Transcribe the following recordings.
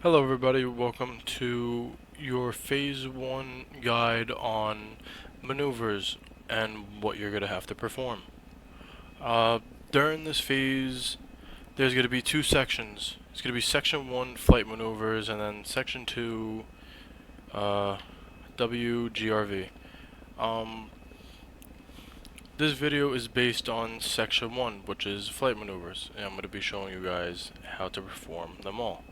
Hello everybody, welcome to your Phase 1 guide on maneuvers and what you're going to have to perform. During this phase, there's going to be two sections. It's going to be Section 1, Flight Maneuvers, and then Section 2, WGRV. Um, this video is based on Section 1, which is Flight Maneuvers, and I'm going to be showing you guys how to perform them all.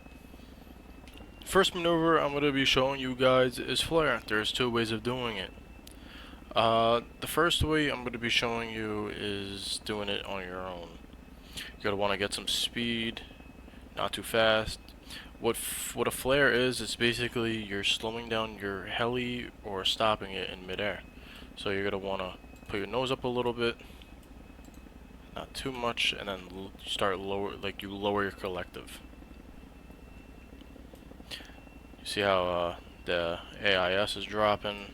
First maneuver I'm going to be showing you guys is flare. There's two ways of doing it. The first way I'm going to be showing you is doing it on your own. You're going to want to get some speed, not too fast. What a flare is, it's basically you're slowing down your heli or stopping it in midair. So you're going to want to put your nose up a little bit, not too much, and then start lower, like you lower your collective. You see how the AIS is dropping.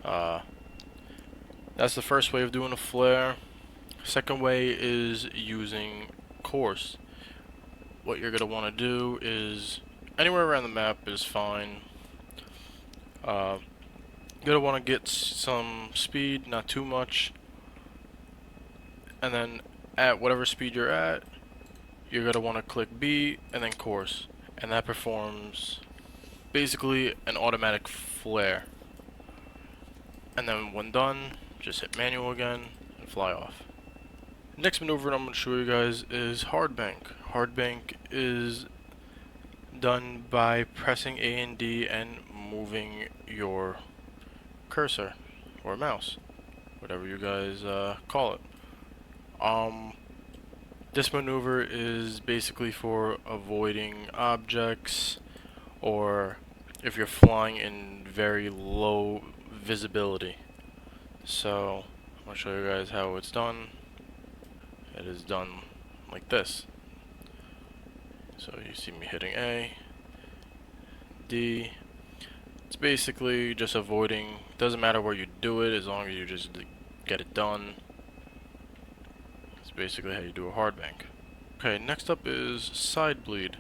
That's the first way of doing a flare. Second way is using course. What you're going to want to do is, anywhere around the map is fine. You're going to want to get some speed, not too much. And then at whatever speed you're at, you're going to want to click B and then course. And that performs basically an automatic flare. And then when done, just hit manual again and fly off. Next maneuver I'm going to show you guys is hard bank. Hard bank is done by pressing A and D and moving your cursor or mouse, whatever you guys call it. This maneuver is basically for avoiding objects, or if you're flying in very low visibility. So I'm going to show you guys how it's done. It is done like this. So you see me hitting A, D. It's basically just avoiding, doesn't matter where you do it as long as you just get it done. It's basically how you do a hard bank. Okay, next up is side bleed.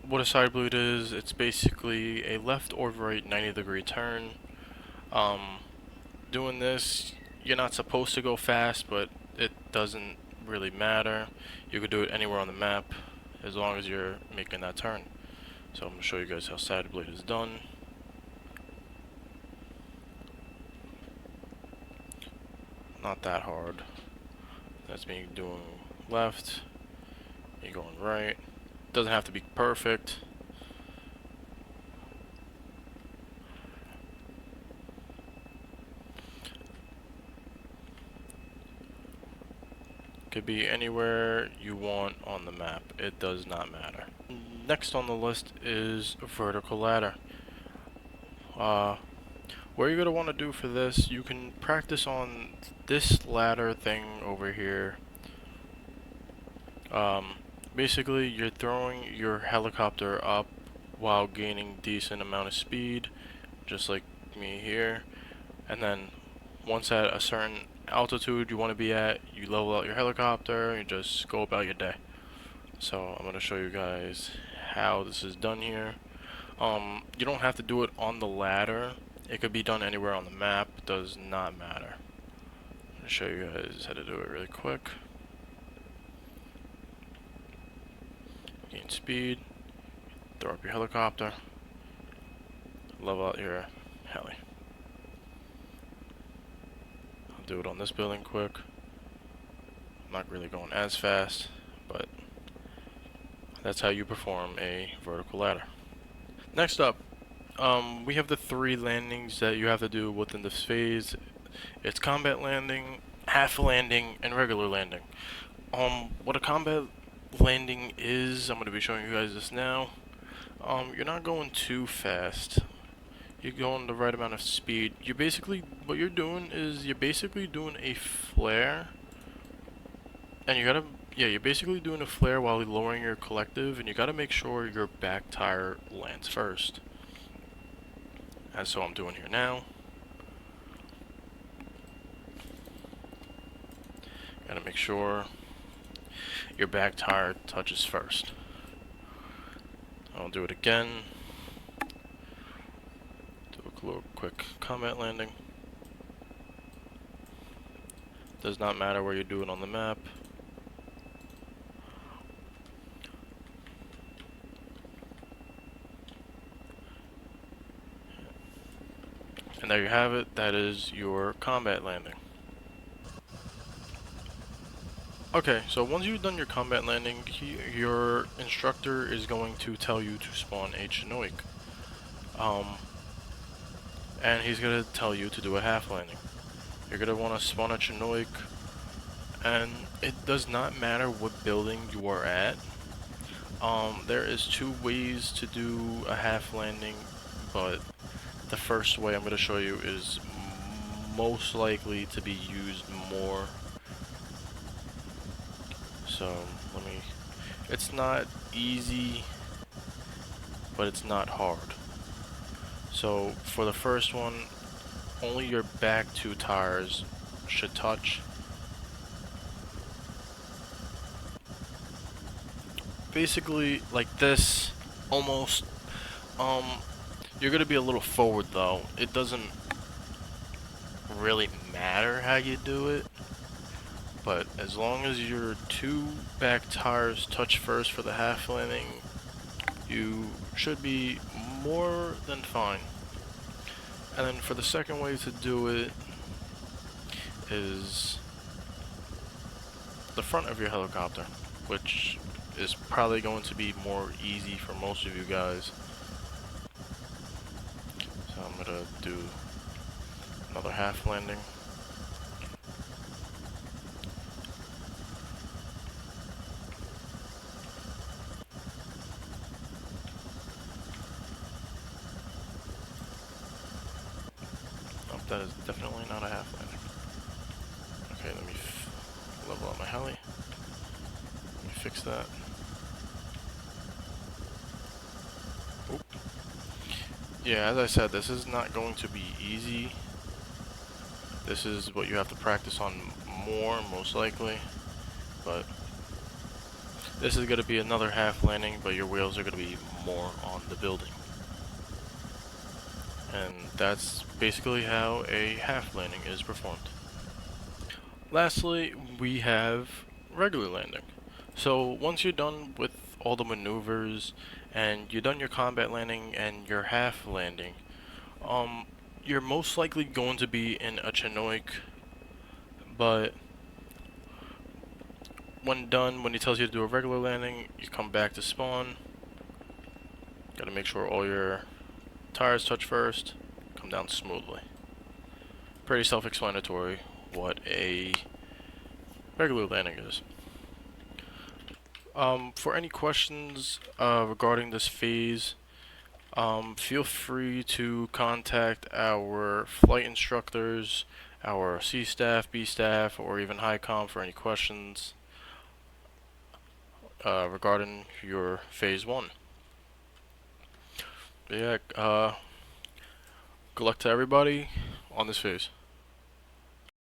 What a side bleed is, it's basically a left or right 90-degree turn. Doing this, you're not supposed to go fast, but it doesn't really matter. You could do it anywhere on the map as long as you're making that turn. So I'm going to show you guys how side bleed is done. Not that hard. That's me doing left, you going right. Doesn't have to be perfect. Could be anywhere you want on the map. It does not matter. Next on the list is vertical ladder. What you're going to want to do for this, you can practice on this ladder thing over here. Basically, you're throwing your helicopter up while gaining decent amount of speed, just like me here. And then once at a certain altitude you want to be at, you level out your helicopter and you just go about your day. So I'm going to show you guys how this is done here. You don't have to do it on the ladder. It could be done anywhere on the map. It does not matter. I'm going to show you guys how to do it really quick. Gain speed, throw up your helicopter, level out your heli. I'll do it on this building quick. I'm not really going as fast, but that's how you perform a vertical ladder. Next up, we have the 3 landings that you have to do within this phase. It's combat landing, half landing, and regular landing. What a combat landing is, I'm going to be showing you guys this now. You're not going too fast. You're going the right amount of speed. You basically, what you're doing is you're basically doing a flare, and you're basically doing a flare while lowering your collective, and you gotta make sure your back tire lands first. As so I'm doing here now. Gotta make sure your back tire touches first. I'll do it again. Do a little quick combat landing. Does not matter where you do it on the map. And there you have it. That is your combat landing. Okay, so once you've done your combat landing, your instructor is going to tell you to spawn a Chinook. And he's going to tell you to do a half landing. You're going to want to spawn a Chinook, and it does not matter what building you are at. There is two ways to do a half landing, but the first way I'm going to show you is most likely to be used more. So it's not easy, but it's not hard. So for the first one, only your back two tires should touch. Basically like this, almost. You're gonna be a little forward though. It doesn't really matter how you do it, but as long as your two back tires touch first for the half landing, you should be more than fine. And then for the second way to do it is the front of your helicopter, which is probably going to be more easy for most of you guys. So I'm gonna do another half landing. Oh, that is definitely not a half landing. Okay, let me level out my heli. Let me fix that. Oop. Yeah, as I said, this is not going to be easy. This is what you have to practice on more, most likely. But this is going to be another half landing, but your wheels are going to be more on the building. And that's basically how a half landing is performed. Lastly, we have regular landing. So once you're done with all the maneuvers and you're done your combat landing and your half landing, you're most likely going to be in a Chinook, but when done, when he tells you to do a regular landing, you come back to spawn. Gotta make sure all your tires touch first, come down smoothly. Pretty self-explanatory what a regular landing is. For any questions regarding this phase, feel free to contact our flight instructors, our C staff, B staff, or even high comm for any questions regarding your phase 1. But yeah, good luck to everybody on this phase.